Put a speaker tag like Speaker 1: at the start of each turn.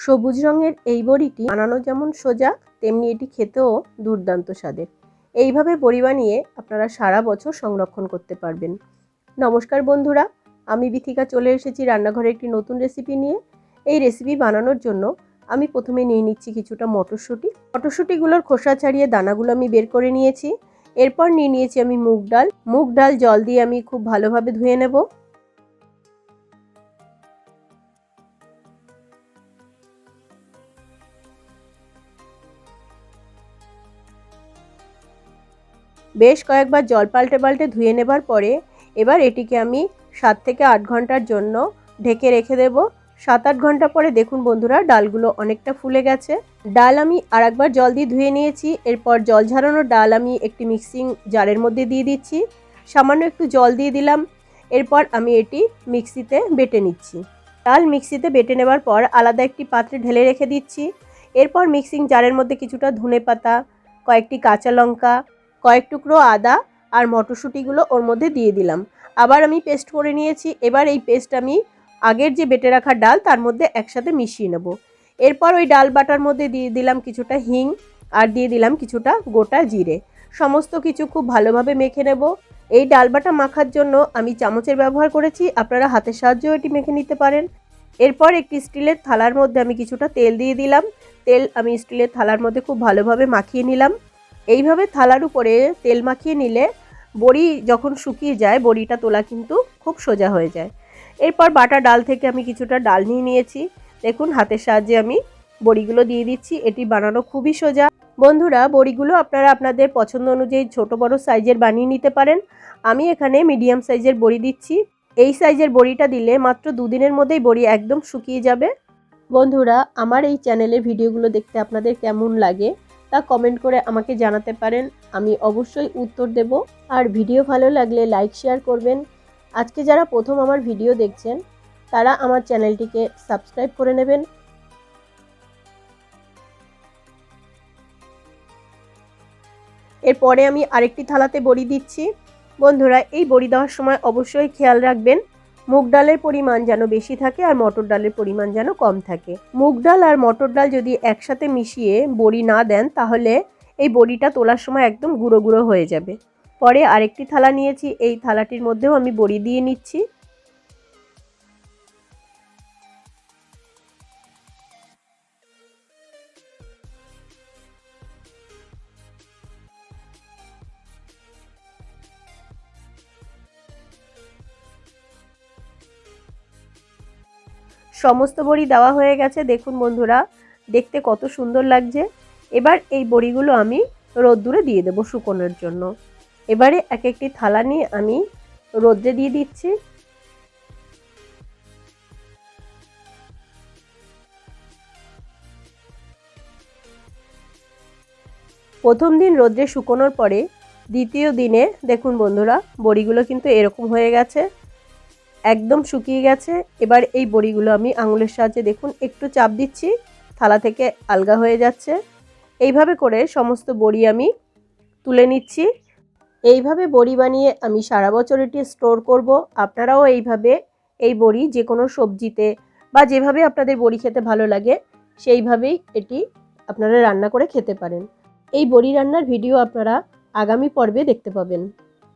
Speaker 1: সবুজ রঙের এই বড়িটি বানানো যেমন সোজা, তেমনি এটি খেতেও দুর্দান্ত স্বাদের। এইভাবে বড়ি বানিয়ে আপনারা সারা বছর সংরক্ষণ করতে পারবেন। নমস্কার বন্ধুরা, আমি বিথিকা চলে এসেছি রান্নাঘরে একটি নতুন রেসিপি নিয়ে। এই রেসিপি বানানোর জন্য আমি প্রথমে নিয়ে নিচ্ছি কিছুটা মটরশুঁটি। মটরশুঁটিগুলোর খোসা ছাড়িয়ে দানাগুলো আমি বের করে নিয়েছি। এরপর নিয়ে নিয়েছি আমি মুগ ডাল জল দিয়ে আমি খুব ভালোভাবে ধুয়ে নেব। বেশ কয়েকবার জল পাল্টে পাল্টে ধুয়ে নেবার পরে এবার এটিকে আমি 7 থেকে 8 ঘন্টার জন্য ঢেকে রেখে দেব। 7-8 ঘন্টা পরে দেখুন বন্ধুরা, ডালগুলো অনেকটা ফুলে গেছে। ডাল আমি আরেকবার জল দিয়ে ধুয়ে নিয়েছি। এরপর জল ঝরানো ডাল আমি একটি মিক্সিং জারের মধ্যে দিয়ে দিচ্ছি। সামান্য একটু জল দিয়ে দিলাম। এরপর আমি এটি মিক্সিতে বেটে নিচ্ছি। ডাল মিক্সিতে বেটে নেবার পর আলাদা একটি পাত্রে ঢেলে রেখে দিচ্ছি। এরপর মিক্সিং জারের মধ্যে কিছুটা ধনেপাতা, কয়েকটি কাঁচা লঙ্কা, কয়েক টুকরো আদা আর মটরশুঁটিগুলো ওর মধ্যে দিয়ে দিলাম। আবার আমি পেস্ট করে নিয়েছি। এবার এই পেস্ট আমি আগের যে বেটে রাখা ডাল তার মধ্যে একসাথে মিশিয়ে নেব। এরপর ওই ডাল বাটার মধ্যে দিয়ে দিলাম কিছুটা হিং আর দিয়ে দিলাম কিছুটা গোটা জিরে। সমস্ত কিছু খুব ভালোভাবে মেখে নেব। এই ডাল বাটা মাখার জন্য আমি চামচের ব্যবহার করেছি, আপনারা হাতের সাহায্যেও এটি মেখে নিতে পারেন। এরপর একটি স্টিলের থালার মধ্যে আমি কিছুটা তেল দিয়ে দিলাম। তেল আমি স্টিলের থালার মধ্যে খুব ভালোভাবে মাখিয়ে নিলাম। এইভাবে থালার উপরে তেল মাখিয়ে নিলে বড়ি যখন শুকিয়ে যায় বড়িটা তোলা কিন্তু খুব সোজা হয়ে যায়। এরপর বাটা ডাল থেকে আমি কিছুটা ডাল নিয়ে নিয়েছি। দেখুন হাতের সাহায্যে আমি বড়িগুলো দিয়ে দিচ্ছি। এটি বানানো খুবই সোজা। বন্ধুরা, বড়িগুলো আপনারা আপনাদের পছন্দ অনুযায়ী ছোট বড় সাইজের বানিয়ে নিতে পারেন। আমি এখানে মিডিয়াম সাইজের বড়ি দিচ্ছি। এই সাইজের বড়িটা দিলে মাত্র 2 দিনের মধ্যেই বড়ি একদম শুকিয়ে যাবে। বন্ধুরা, আমার এই চ্যানেলের ভিডিওগুলো দেখতে আপনাদের কেমন লাগে তা কমেন্ট করে আমাকে জানাতে পারেন, আমি অবশ্যই উত্তর দেব। আর ভিডিও ভালো লাগলে লাইক শেয়ার করবেন। আজকে যারা প্রথম আমার ভিডিও দেখছেন তারা আমার চ্যানেলটিকে সাবস্ক্রাইব করে নেবেন। এরপরে আমি আরেকটি থালাতে বড়ি দিচ্ছি। বন্ধুরা, এই বড়ি দেওয়ার সময় অবশ্যই খেয়াল রাখবেন মুগ ডালের পরিমাণ যেন বেশি থাকে আর মটর ডালের পরিমাণ যেন কম থাকে। মুগ ডাল আর মটর ডাল যদি একসাথে মিশিয়ে বড়ি না দেন তাহলে এই বড়িটা তোলার সময় একদম গুঁড়ো গুঁড়ো হয়ে যাবে। পরে আরেকটি থালা নিয়েছি, এই থালাটির মধ্যেও আমি বড়ি দিয়ে নিচ্ছি। সমস্ত বড়ি দেওয়া হয়ে গেছে। দেখুন বন্ধুরা, দেখতে কত সুন্দর লাগছে। এবার এই বড়িগুলো আমি রোদ্দুরে দিয়ে দেবো শুকোনোর জন্য। এবারে এক একটি থালা নিয়ে আমি রোদ্রে দিয়ে দিচ্ছি। প্রথম দিন রোদ্রে শুকোনোর পরে দ্বিতীয় দিনে দেখুন বন্ধুরা, বড়িগুলো কিন্তু এরকম হয়ে গেছে, একদম শুকিয়ে গেছে। এবার এই বড়িগুলো আমি আঙুলের সাহায্যে দেখুন একটু চাপ দিচ্ছি, থালা থেকে আলগা হয়ে যাচ্ছে। এইভাবে করে সমস্ত বড়ি আমি তুলে নিচ্ছি। এইভাবে বড়ি বানিয়ে আমি সারা বছর এটি স্টোর করব। আপনারাও এইভাবে এই বড়ি যে কোনো সবজিতে বা যেভাবে আপনাদের বড়ি খেতে ভালো লাগে সেইভাবেই এটি আপনারা রান্না করে খেতে পারেন। এই বড়ি রান্নার ভিডিও আপনারা আগামী পর্বে দেখতে পাবেন।